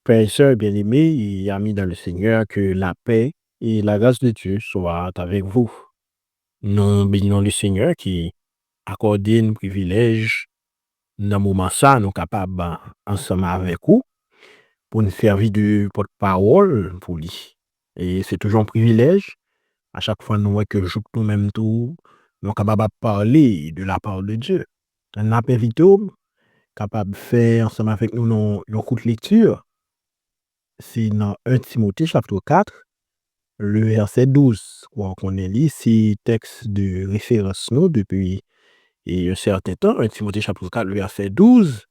Frères et sœurs bien-aimés et amis dans le Seigneur, que la paix et la grâce de Dieu soient avec vous. Nous bénissons le Seigneur qui accorde un privilège dans le moment ça, nous capables ensemble avec vous pour nous servir de porte-parole pour lui. Et c'est toujours un privilège. À chaque fois, nous voyons que nous-mêmes tout, nous sommes capables de parler de la parole de Dieu. Un appel vidéo capable de faire ensemble avec nous une courte lecture. C'est dans 1 Timothée chapitre 4. Le verset 12, qu'on est lit, c'est texte de référence nous depuis un certain temps. 1 Timothée chapitre 4, le verset 12,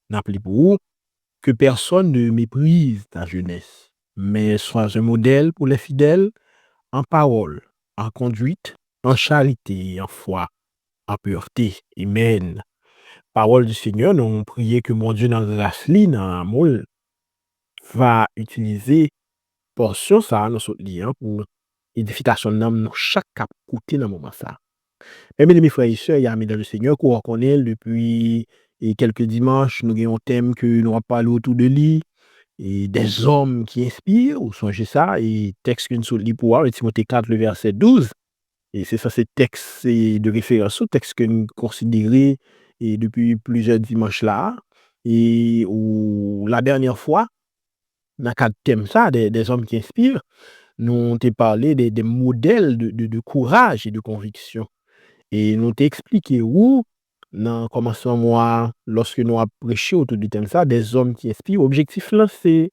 n'appelez pour vous que personne ne méprise ta jeunesse, mais sois un modèle pour les fidèles en parole, en conduite, en charité, en foi, en pureté. Amen. Parole du Seigneur, nous prions que mon Dieu dans la dans l'amour, va utiliser portion ça dans notre lien pour édification dans chaque cap côté dans moment ça. Mes frères et sœurs, il y a amis dans le Seigneur qu'on connaît depuis quelques dimanches, nous avons un thème que nous avons parlé autour de lui et des hommes qui inspirent, ou songez ça, et texte que nous sommes pour voir, Timothée 4, le verset 12. Et c'est ça, c'est texte de référence, au texte que nous considérons et depuis plusieurs dimanches là. Et où la dernière fois, dans le cadre thème ça, des hommes qui inspirent, nous t'ai parlé des modèles de courage et de conviction. Et nous t'ai expliqué où, dans le commencement mois, lorsque nous avons prêché autour du thème ça, des hommes qui inspirent. Objectif là, c'est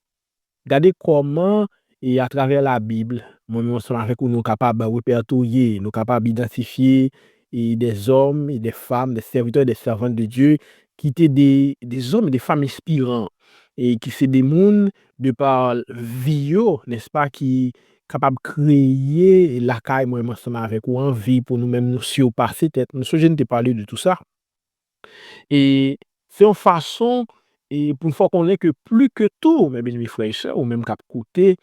regarder comment, et à travers la Bible, moi, ensemble avec nous sommes capables de répertorier, nous sommes capables d'identifier et des hommes et des femmes, des serviteurs et des servantes de Dieu, qui étaient des hommes et des femmes inspirants, et qui c'est des mondes de par vie, n'est-ce pas, qui capable de créer la caille, moi, ensemble avec nous, envie pour nous-mêmes nous surpasser, tête. Nous sommes jeunes de parler de tout ça. Et c'est une façon, et pour une fois qu'on est que plus que tout, mes frères et sœurs, ou même cap côté,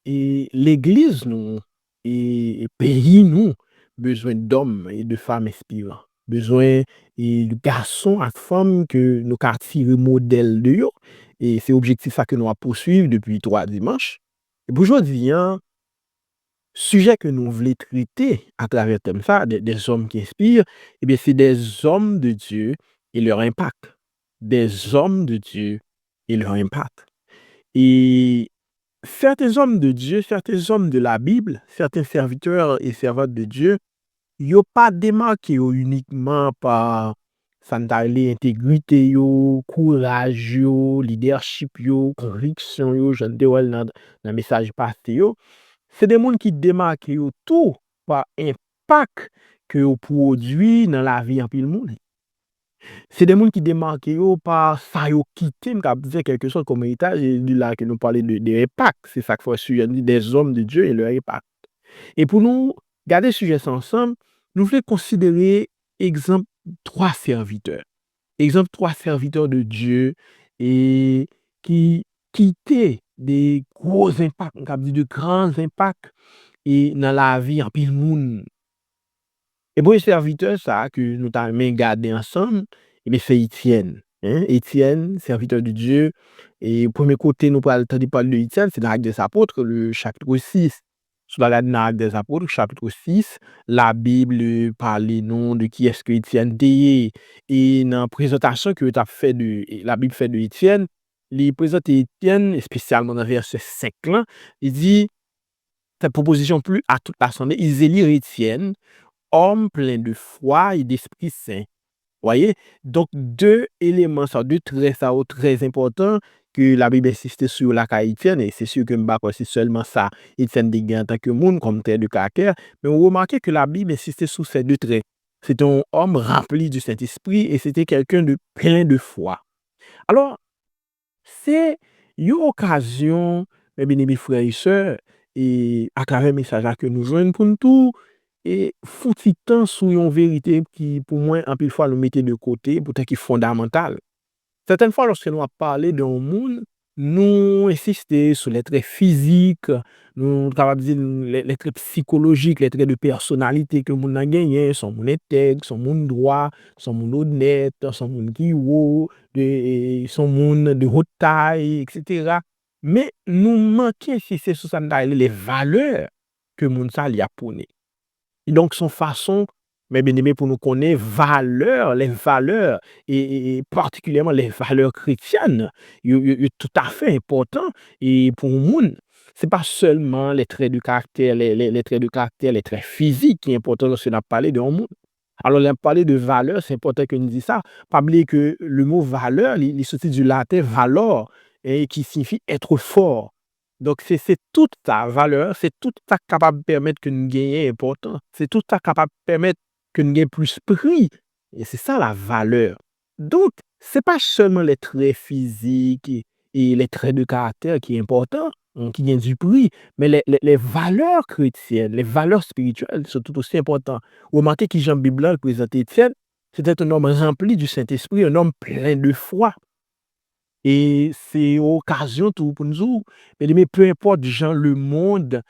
et l'Église, nous, et pays, nous, besoin d'hommes et de femmes inspirants. Besoin de garçons et de femmes que nous tirer modèle de eux. Et c'est l'objectif ça que nous avons poursuivre depuis 3 dimanches. Et pour aujourd'hui, sujet que nous voulons traiter à travers thème ça, des hommes qui inspirent, eh bien, c'est des hommes de Dieu et leur impact. Des hommes de Dieu et leur impact. Et certains hommes de Dieu, certains hommes de la Bible, certains serviteurs et servantes de Dieu, ils n'ont pas démarqué uniquement par santé, intégrité, courage, leadership, conviction, je ne dans le message passé. C'est des gens qui démarquent tout par impact que vous produit dans la vie en pile monde. C'est des gens qui démarquent par ça yo quitté, m'ka dire quelque chose comme héritage, et là que nous parler de impact, c'est ça qu'il faut suivre des hommes de Dieu et leur impact. Et pour nous garder ce sujet ensemble, nous voulons considérer exemple 3 serviteurs. Exemple 3 serviteurs de Dieu et qui étaient des gros impacts, on dire de grands impacts et dans la vie en pile monde. Et pour les serviteurs, ça, que nous avons gardé ensemble, eh c'est Étienne. Hein? Étienne, serviteur de Dieu. Et au premier côté, nous parlons de Étienne, c'est dans l'Acte des Apôtres, le chapitre 6. Sur la dans l'Acte des Apôtres, chapitre 6, la Bible parle nous de qui est-ce que Étienne était. Et dans la présentation que tu as fait la Bible fait de Étienne, il présente Étienne, spécialement dans le verset 5, là, il dit, cette proposition plus à toute l'assemblée, ils élirent Étienne, homme plein de foi et d'Esprit Saint. Voyez? Donc, 2 éléments, ça, 2 traits ça, très importants que la Bible insiste sur la Étienne, et c'est sûr que c'est seulement ça, Étienne dégaine en tant que monde, comme trait de caractère, mais vous remarquez que la Bible insiste sur ces 2 traits. C'est un homme rempli du Saint-Esprit et c'était quelqu'un de plein de foi. Alors, c'est une occasion, mes bien-aimés frères et sœurs, et à travers le message là que nous joignons pour nous tout, et faut temps sur une vérité qui, pour moi, en pile fois, nous mettait de côté, pourtant qui est fondamentale. Certaines fois, lorsque nous avons parlé d'un monde, nous insistons sur les traits physiques, nous travaillons dire les traits psychologiques, les traits de personnalité que le monde a gagné, son monde intègre, son monde droit, son monde honnête, son monde qui est haut, son monde de haute taille, etc. Mais nous manquons si c'est sur ça les valeurs que moun sa li a prôné. Et donc son façon, mes bien-aimés, pour nous connaître les valeurs et particulièrement les valeurs chrétiennes, yo tout à fait important et pour moun. C'est pas seulement les traits de caractère, les traits de caractère, les traits physiques qui est important lorsque on a parlé de moun. Alors, on a parlé de valeur, c'est important que nous disions ça. Pas oublier que le mot valeur, il sorti du latin valor, et qui signifie être fort. Donc, c'est toute ta valeur, c'est tout ça capable de permettre que nous gagnions important. C'est tout ça capable de permettre que nous gagnions plus prix. Et c'est ça la valeur. Donc, c'est pas seulement les traits physiques et les traits de caractère qui est important, qui gagnent du prix, mais les valeurs chrétiennes, les valeurs spirituelles sont tout aussi importantes. Remarquez que Jean Bible présente Étienne, c'était un homme rempli du Saint-Esprit, un homme plein de foi. Et c'est occasion tout pour nous. Mais peu importe, Jean, le monde,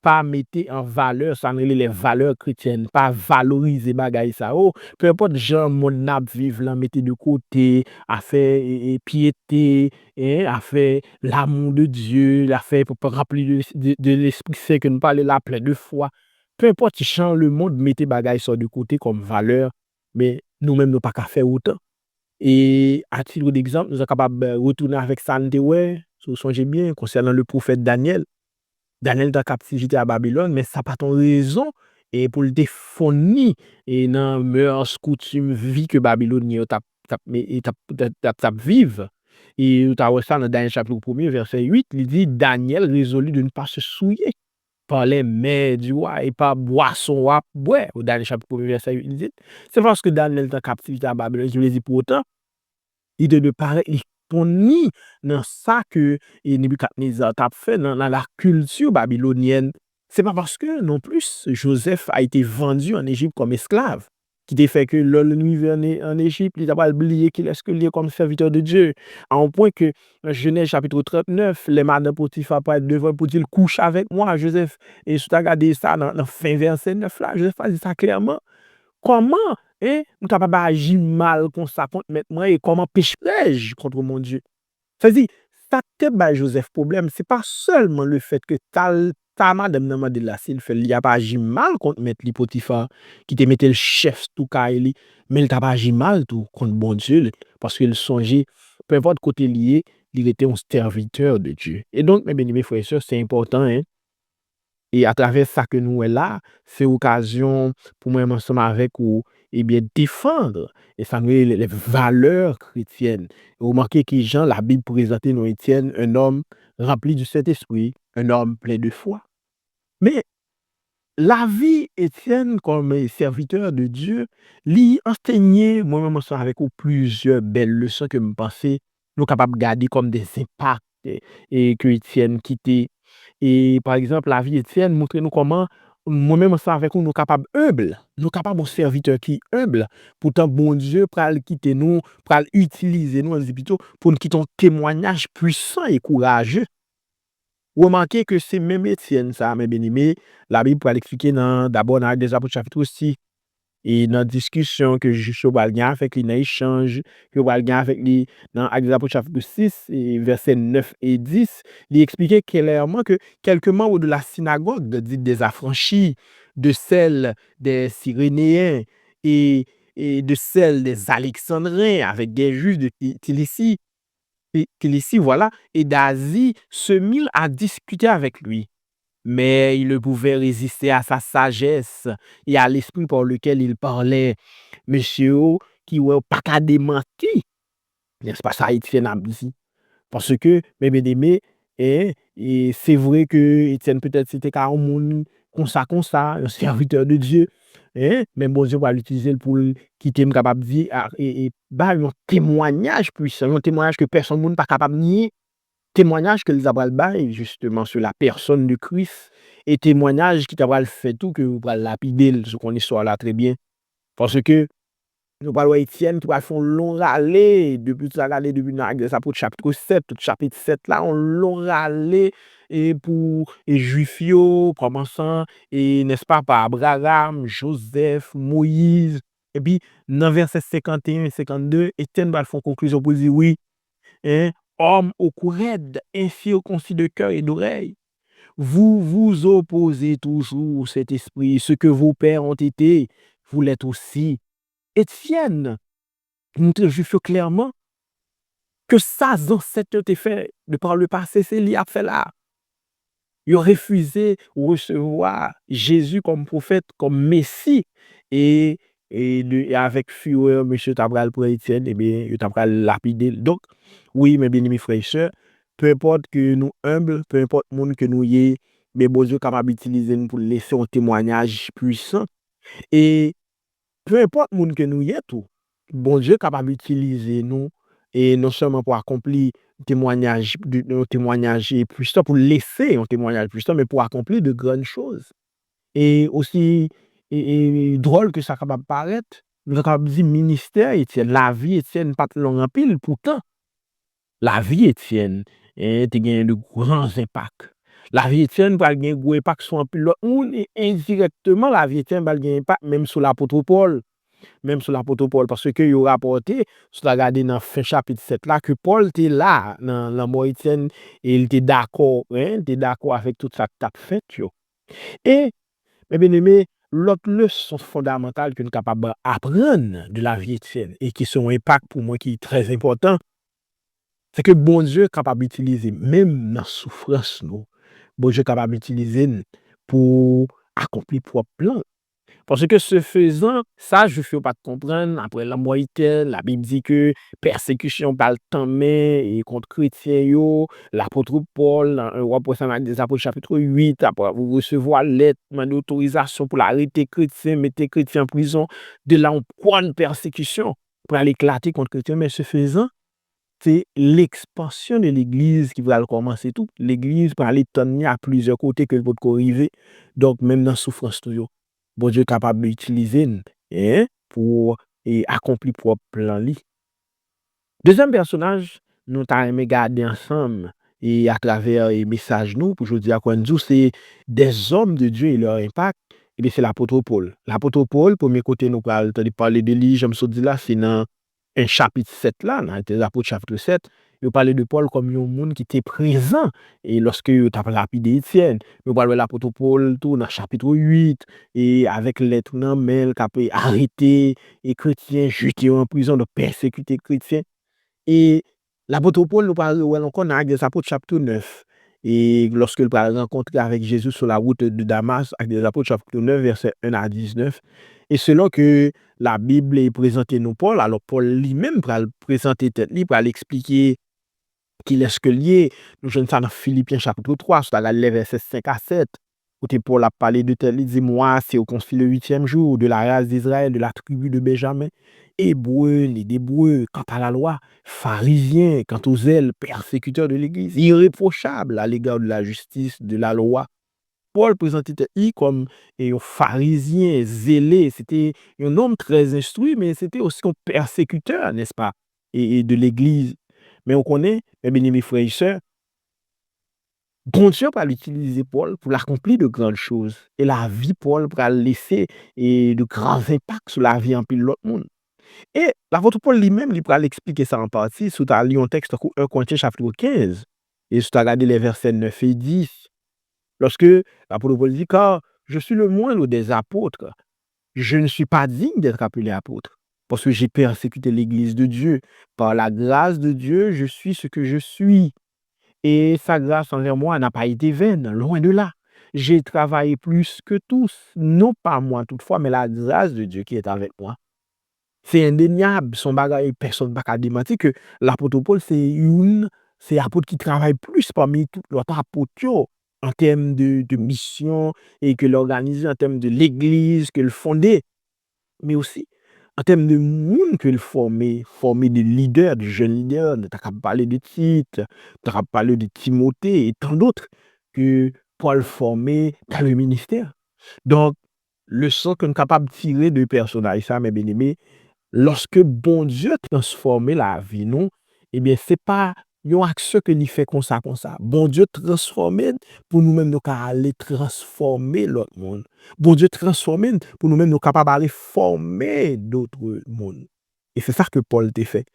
pas mettre en valeur, ça les valeurs chrétiennes, pas valoriser bagay ça. Peu importe, Jean, mon n'a vivre là, mettez de côté, à faire piété, à faire l'amour de Dieu, à faire pour rappeler de l'Esprit Saint que nous parlons là plein de foi. Peu importe, Jean, le monde, mettez bagay ça de côté comme valeur, mais nous-mêmes, nous pas qu'à faire autant. Et à titre d'exemple, nous sommes capables de retourner avec ça, si vous songez bien, concernant le prophète Daniel. Daniel est en captivité à Babylone, mais ça n'a pas ton raison et pour le défendre et dans mœurs, coutumes, vie que Babylone vive. Et tu as ça dans Daniel chapitre 1er, verset 8, il dit Daniel résolut de ne pas se souiller par les mets du roi et par boisson à boire. Au Daniel chapitre 1er, verset 8, il dit c'est parce que Daniel est en captivité à Babylone, je le dis pour autant. Il de paraît il ni dans ça que Nebuchadnezzar t'a fait dans la culture babylonienne. C'est pas parce que non plus Joseph a été vendu en Égypte comme esclave qui t'a fait que lui en Égypte, il a pas oublié qu'il est que comme serviteur de Dieu. À un point que dans Genèse chapitre 39, les madame Potiphar pas être devant pour dire couche avec moi Joseph et si tu as regardé ça dans fin verset 9 là, Joseph a dit ça clairement. Comment nous capable d'agir mal contre ça contre mettre moi et comment pécherais-je contre mon Dieu? C'est-à-dire, ça te bat Joseph problème, c'est pas seulement le fait que ta madame nan mande là, s'il fait, il a pas agi mal contre mettre li Potiphar, qui te mettait le chef tout kaili, mais il t'a pas agi mal tout contre bon Dieu, parce qu'il songeait, peu importe côté lié, il était un serviteur de Dieu. Et donc, mes bien-aimés frères et sœurs, c'est important, hein. Et à travers ça que nous est là, c'est occasion pour moi ensemble avec vous, bien défendre et ça nous les valeurs chrétiennes. Vous remarquez que Jean, la Bible présente nous Étienne, un homme rempli du Saint-Esprit, un homme plein de foi. Mais la vie Étienne comme serviteur de Dieu, lui enseigner moi-même ensemble avec vous plusieurs belles leçons que me pensez nous capables de garder comme des impacts et que Étienne quitté. Et par exemple, la vie Étienne montre nous comment moi-même ça avec nous, nous capables humbles, nous capables de serviteur qui humble. Pourtant, bon Dieu, pral quitter nous, pral utiliser nous, on dit plutôt, pour nous quitter un témoignage puissant et courageux. Remarquez que c'est même Étienne, ça, mes bien-aimés, la Bible pour l'expliquer d'abord dans des Apôtres chapitre 6. Et dans la discussion que je vais avoir avec lui, dans l'échange que je vais avoir avec lui dans Actes des Apôtres chapitre 6, et versets 9 et 10, il expliquait clairement que quelques membres de la synagogue, dite des affranchis, de celle des Cyrénéens et de celle des Alexandrins, avec des juifs de Cilicie, voilà, et d'Asie, se mirent à discuter avec lui. Mais il ne pouvait résister à sa sagesse et à l'esprit par lequel il parlait. Monsieur, qui n'a pas qu'à démentir, n'est-ce pas ça, Étienne a dit. Parce que, mes bien-aimés, et c'est vrai que Étienne peut-être c'était un monde comme ça, un serviteur de Dieu. Mais bon Dieu va l'utiliser pour quitter capable de dire et bah, un témoignage puissant, un témoignage que personne ne pas capable de nier. Témoignage que Elisabeth bail justement sur la personne de Christ et témoignage qui t'a fait tout que vous va lapider ce qu'on histoire là très bien parce que nous parlons Étienne qui va faire un long râler depuis tout ça râler depuis dans ça pour chapitre 7 tout chapitre 7 là on long râler et pour et juif yo commençant et n'est-ce pas par Abraham, Joseph, Moïse et puis dans verset 51 et 52 Étienne va faire conclusion pour dire oui. Hommes au cou raide, incirconcis de cœur et d'oreille, vous vous opposez toujours au Saint-Esprit. Ce que vos pères ont été, vous l'êtes aussi. Étienne nous te dit clairement que ça, ancêtres ont fait de par le passé, c'est lui qui a fait là. Ils ont refusé de recevoir Jésus comme prophète, comme Messie. Et, et avec fureur, monsieur Tabral pour Étienne, eh bien, il t'a lapider. Donc, oui, mes bien-aimés frères et sœurs, peu importe que nous humbles, peu importe le monde que nous y est, mais bon Dieu est capable d'utiliser nous pour laisser un témoignage puissant. Et peu importe le monde que nous y est tout, bon Dieu est capable d'utiliser nous et non seulement pour accomplir un témoignage puissant, pour laisser un témoignage puissant, mais pour accomplir de grandes choses. Et aussi drôle que ça capable paraître, nous sommes capables de dire ministère Étienne, la vie Étienne pas long en pile, pourtant la vie Étienne te gagné de grands impacts. La vie Étienne va gagner gros impact sur un pile ou indirectement la vie Étienne va gagner impact même sur l'apôtre Paul. Même sur l'apôtre Paul, parce que il a rapporté, si tu as regardé dans fin chapitre 7 là, que Paul était là, dans la mort Étienne, et il était d'accord, hein, il était d'accord avec tout ça que tu as fait. Yo. Et, mes bien-aimés, l'autre leçon fondamentale que nous sommes capables d'apprendre de la vie Étienne, et qui sont un impact pour moi qui est très important, c'est que bon Dieu est capable d'utiliser, même dans la souffrance, nous, bon Dieu est capable d'utiliser pour accomplir propre plan. Parce que ce faisant, ça, je ne fais pas de comprendre. Après la moitié, la Bible dit que persécution par le temps et contre chrétiens, l'apôtre Paul, dans 1 des apôtres chapitre 8, après vous recevoir lettre, demander autorisation pour l'arrêter chrétien, mettre chrétien en prison. De là, on prend une persécution pour aller éclater contre chrétien. Mais ce faisant, c'est l'expansion de l'Église qui va commencer tout. L'Église va aller tenir à plusieurs côtés que le votre arriver. Donc, même dans la souffrance, toujours, bon Dieu est capable d'utiliser hein, pour accomplir propre plan. Deuxième personnage, nous avons aimé garder ensemble et à travers les messages nous, pour je dire à quoi nous, c'est des hommes de Dieu et leur impact. Et bien, c'est l'apôtre Paul. L'apôtre Paul, premier côté, nous parlons parler de lui, je me suis dit là, c'est dans un chapitre 7 là, dans les apôtres chapitre 7, il parlait de Paul comme un monde qui était présent. Et lorsque tu as lapidé Étienne, il parle de l'apôtre Paul tout dans chapitre 8, et avec lettre dans mail, qui a arrêté les chrétiens, jeté en prison, de persécuter les chrétiens. Et l'apôtre Paul nous parle encore dans Actes des Apôtres chapitre 9. Et lorsque il va rencontrer avec Jésus sur la route de Damas, Actes des Apôtres chapitre 9, verset 1 à 19. Et selon que la Bible est présentée nous Paul, alors Paul lui-même va le présenter tête libre, va l'expliquer qu'il est ce que lié. Nous jeunes ça dans Philippiens chapitre 3, sur la verset 5 à 7. Côté Paul a parlé de tel, il dit, moi, c'est au concile le 8e jour, de la race d'Israël, de la tribu de Benjamin, hébreu, les d'hébreux, quant à la loi, pharisiens, quant aux zèles, persécuteurs de l'Église, irréprochables à l'égard de la justice, de la loi. Paul présentait I comme un pharisien zélé. C'était un homme très instruit, mais c'était aussi un persécuteur, n'est-ce pas, et de l'Église. Mais on connaît, mes bien-aimés frères et sœurs, bon Dieu va l'utiliser Paul pour l'accomplir de grandes choses. Et la vie Paul va laisser de grands impacts sur la vie en pile l'autre monde. Et l'apôtre Paul lui-même, il va l'expliquer ça en partie. Si tu as lu un texte 1 Corinthiens chapitre 15, et si tu as regardé les versets 9 et 10, lorsque l'apôtre Paul dit, car je suis le moindre des apôtres, je ne suis pas digne d'être appelé apôtre, parce que j'ai persécuté l'Église de Dieu. Par la grâce de Dieu, je suis ce que je suis. Et sa grâce envers moi n'a pas été vaine, loin de là. J'ai travaillé plus que tous, non pas moi toutefois, mais la grâce de Dieu qui est avec moi. C'est indéniable, son bagage, personne ne va démentir que l'apôtre Paul, c'est l'apôtre qui travaille plus parmi tous les autres apôtres en termes de mission et que l'organiser, en termes de l'église, que le fonder, mais aussi en termes de monde que le former des leaders, de jeunes leaders, tu as parlé de Tite, tu as parlé de Timothée et tant d'autres que Paul formé dans le ministère. Donc, le sens qu'on est capable de tirer de personnages, ça, mes bien-aimés, lorsque bon Dieu transforme la vie, nous, eh bien, c'est pas une action que nous fait comme ça, comme ça. Bon Dieu transforme pour nous-mêmes, nous aller transformer l'autre monde. Bon Dieu transforme pour nous-mêmes, nous capables d'aller former d'autres mondes. Et c'est ça que Paul t'a fait.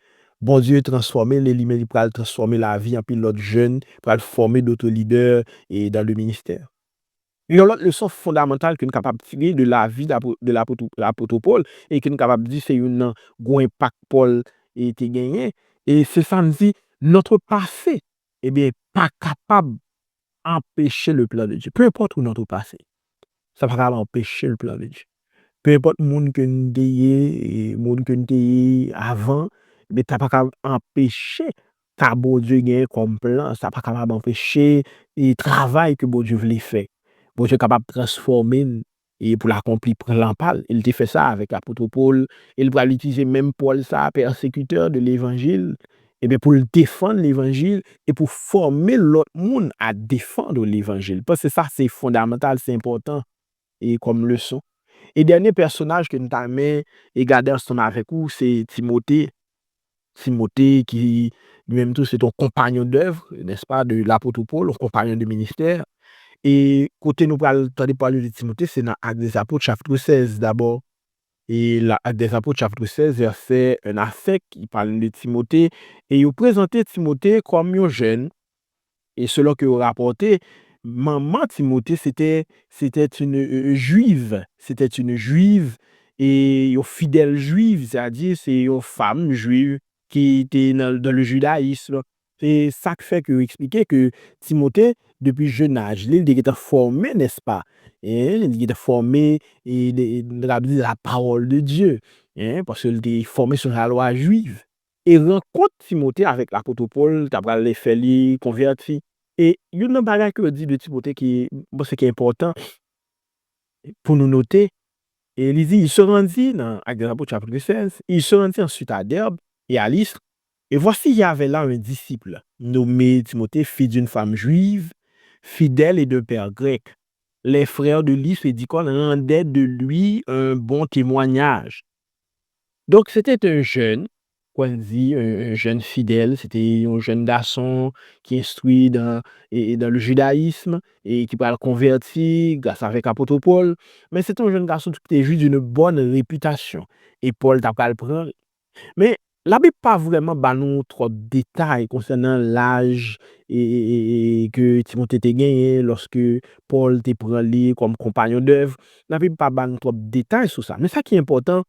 bon Dieu transformer les lui-même, il pourra transformer la vie en pilote jeune, pour le former d'autres leaders et dans le ministère. Il y a l'autre leçon fondamentale que nous sommes capables de tirer de la vie de l'apôtre Paul et que nous sommes capables de dire c'est un gros impact Paul a été gagné. Et c'est ça, nous dit, notre passé, eh bien, pas capable d'empêcher le plan de Dieu. Peu importe où notre passé, ça va pas empêcher le plan de Dieu. Peu importe le monde que nous ayons, monde que nous ayons avant, mais ça pas capable empêcher ta bon Dieu gagne comme plan, ça pas capable empêcher le travail que bon Dieu voulait faire. Bon Dieu est capable de transformer et pour l'accomplir plan pal. Il a fait ça avec l'apôtre Paul, il va l'utiliser même Paul ça persécuteur de l'évangile et bien pour le défendre l'évangile et pour former l'autre monde à défendre l'évangile. Parce que ça c'est fondamental, c'est important et comme leçon. Et dernier personnage que nous avons et gardé ensemble avec vous, c'est Timothée. Timothée qui lui-même tout c'est ton compagnon d'œuvre, n'est-ce pas, de l'apôtre Paul, un compagnon de ministère. Et côté nous entendre parler de Timothée, c'est dans Actes des Apôtres chapitre 16 d'abord. Et l'Actes des Apôtres chapitre 16 verset 1 à 5, il parle de Timothée et il présente Timothée comme un jeune. Et selon que vous rapportez, maman Timothée, c'était une juive. C'était une juive et une fidèle juive, c'est-à-dire c'est une femme juive qui était dans le judaïsme. C'est ça qui fait que vous expliquez que Timothée, depuis jeune âge, il était formé, n'est-ce pas? Et il était formé et de la parole de Dieu, hein, parce qu'il était formé sur la loi juive. Et rencontre Timothée avec l'apôtre Paul, qui a les fait lui converti. Et il y a une bagage que dit de Timothée qui, bon, c'est qui est important pour nous noter. Et il dit, il se rendit dans Actes des Apôtres chapitre 16, il se rendit ensuite à Derbe et à Lystre. Et voici, il y avait là un disciple nommé Timothée, fils d'une femme juive, fidèle et de père grec. Les frères de Lystre et d'Icône rendaient de lui un bon témoignage. Donc, c'était un jeune, qu'on dit, un jeune fidèle, c'était un jeune garçon qui instruit dans le judaïsme et qui va le convertir grâce avec l'apôtre Paul. Mais c'était un jeune garçon qui était juste d'une bonne réputation. Et Paul t'a pas le prendre. Mais la Bible pas vraiment bah nous trop de détails concernant l'âge et que Timothée était gagné lorsque Paul te prend lui comme compagnon d'œuvre. La Bible pas bah nous trop de détails sur ça. Mais ça qui est important,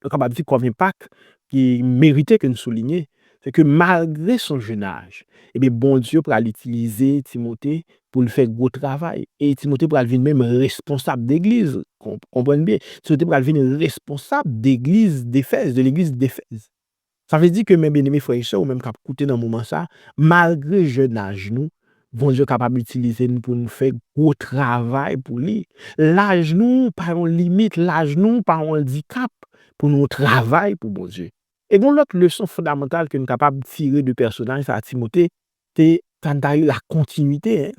capable de dire comme impact qui méritait que nous soulignions, c'est que malgré son jeune âge, eh bien, bon Dieu pour l'utiliser Timothée pour le faire gros travail. Et Timothée pour devenir même responsable d'église. Comprenez bien. Timothée pour devenir responsable d'église d'Éphèse, de l'église d'Éphèse. Ça veut dire que mes bien-aimés frères et sœurs, ou même qui écouté dans le moment ça, malgré jeune âge nous, bon Dieu capable d'utiliser nous pour nous faire gros travail pour lui. L'âge nous, pas une limite, l'âge nous, pas un handicap pour nous travail pour bon Dieu. Et donc l'autre leçon fondamentale que nous sommes capables de tirer de personnage à Timothée, c'est quand tu as eu la continuité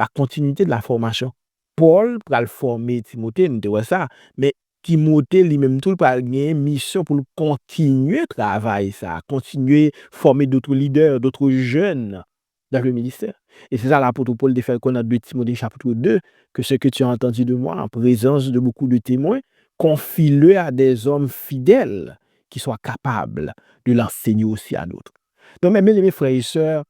de la formation. Paul, pour le former Timothée, nous devons ça, mais Timothée lui-même tout pour une mission pour continuer le travail ça, continuer former d'autres leaders, d'autres jeunes dans le ministère. Et c'est ça l'apôtre Paul de faire connaître de Timothée chapitre 2 que ce que tu as entendu de moi en présence de beaucoup de témoins, confie-le à des hommes fidèles qui soient capables de l'enseigner aussi à d'autres. Donc mes frères et sœurs,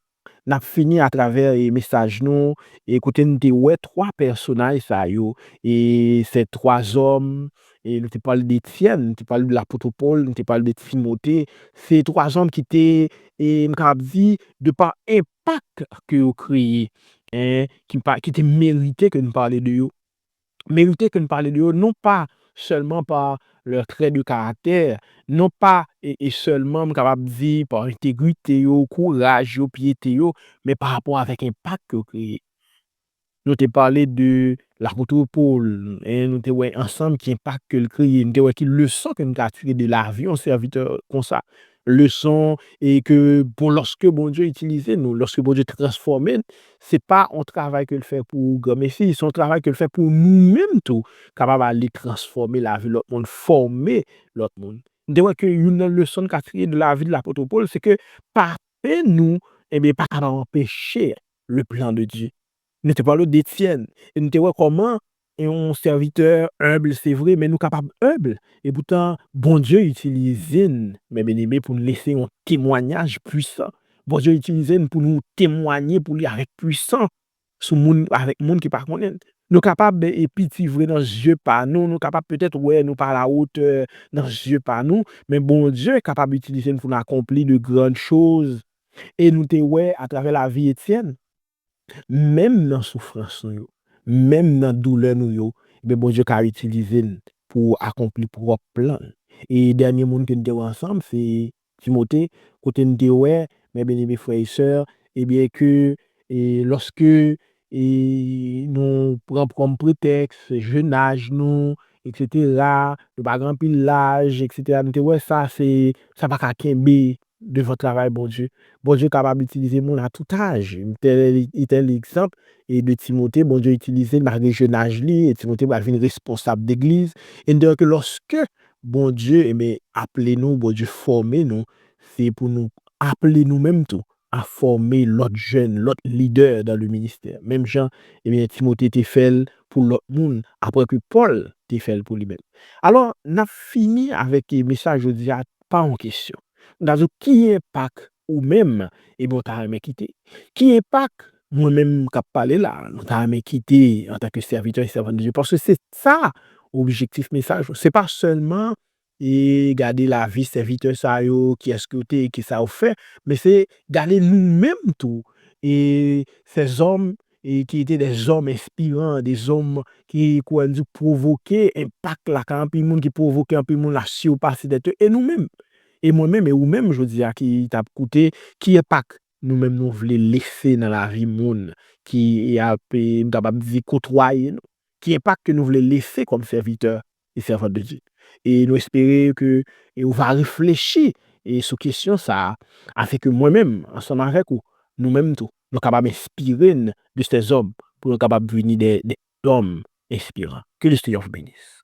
n'a fini à travers les messages nous et écoutez nous ouais trois personnages ça yo et ces trois hommes et nous te parle d'Étienne, nous te parle de l'apôtre Paul, nous te parle de Timothée, ces trois hommes qui étaient et m'capable dit de par impact que ont créé hein, qui étaient mérité que nous parler de eux. Mérité que nous parler de eux non pas seulement par leur trait de caractère, non pas et seulement capable dire par intégrité, yo, courage, yo, piété, yo, mais par rapport avec impact que créé. Nous t'ai parlé de l'apôtre Paul, et nous t'ai ouais ensemble qui impact que le créé, nous t'ai ouais qui leçon que nous avons tiré de la vie, un serviteur comme ça. Leçon et que pour lorsque bon Dieu utilisait nous, lorsque bon Dieu transformait, c'est pas un travail que le fait pour grand messie, c'est un travail que le fait pour nous-mêmes tout, capable d'aller transformer la vie de l'autre monde, former l'autre monde. Nous t'ai ouais que une leçon qu'a tiré de la vie de l'apôtre Paul, c'est que par nous, eh bien, pas capable d'empêcher le plan de Dieu. Nous te parlons d'Étienne. Et nous te voyons comment, un serviteur humble, c'est vrai, mais nous capables humble. Et pourtant, bon Dieu utilise nous, mes bien-aimés, pour nous laisser un témoignage puissant. Bon Dieu utilise nous pour nous témoigner pour lui avec puissant sur moun avec monde qui pas connaît. Nous capables et petit vrai dans les yeux par nous, nous capables peut-être ouais nous par la hauteur dans les yeux par nous, mais bon Dieu est capable d'utiliser nous pour nous accomplir de grandes choses et nous te ouais à travers la vie Étienne. Même dans souffrance nou yo, même dans douleur nou yo, ben bon Dieu ka utiliser nous pour accomplir propre plan. Et dernier monde que nous te ensemble, c'est Timothée, côté nous te ouais, mes bien-aimés frères et sœurs, et bien que lorsque nous prenons comme prétexte jeune âge nous, etc., nous pas grand pile l'âge, etc., nous te ouais ça c'est ça pas qu'à kembe de votre travail bon Dieu. Bon Dieu est capable d'utiliser mon à tout âge. Tel exemple et de Timothée, bon Dieu utilisé malgré jeune âge li, et Timothée va devenir responsable d'église. Et donc que lorsque bon Dieu appeler nous, bon Dieu former nous, c'est pour nous appeler nous-mêmes tout à former l'autre jeune, l'autre leader dans le ministère. Même Jean, Timothée était fait pour l'autre monde, après que Paul était fait pour lui-même. Alors, on a fini avec le message, je dis, pas en question. Dans qui impact ou même, et bon, t'as aimé quitter. Qui impact moi-même qui parlé là, t'as aimé quitter en tant que serviteur et servant de Dieu. Parce que c'est ça, objectif message. C'est pas seulement et garder la vie serviteur ça yo, qui est-ce que t'es, qui ça a fait, mais c'est garder nous-mêmes tout. Et ces hommes et qui étaient des hommes inspirants, des hommes qui quoi dit provoquer impact là quand un peu monde qui provoquer un peu monde la surpasser d'être et nous-mêmes et moi-même et ou même je dis à qui t'a coûté qui est pas nous-mêmes nous voulons laisser dans la vie monde qui est à capable dire côtoyer nous qui est pas que nous voulons laisser comme serviteur et servant de Dieu et nous espérer que et on va réfléchir et sur question ça afin que moi-même ensemble avec vous nous-mêmes tout nous capables d'inspirer de ces hommes pour nous capables de devenir des hommes inspirants que le Seigneur vous bénisse.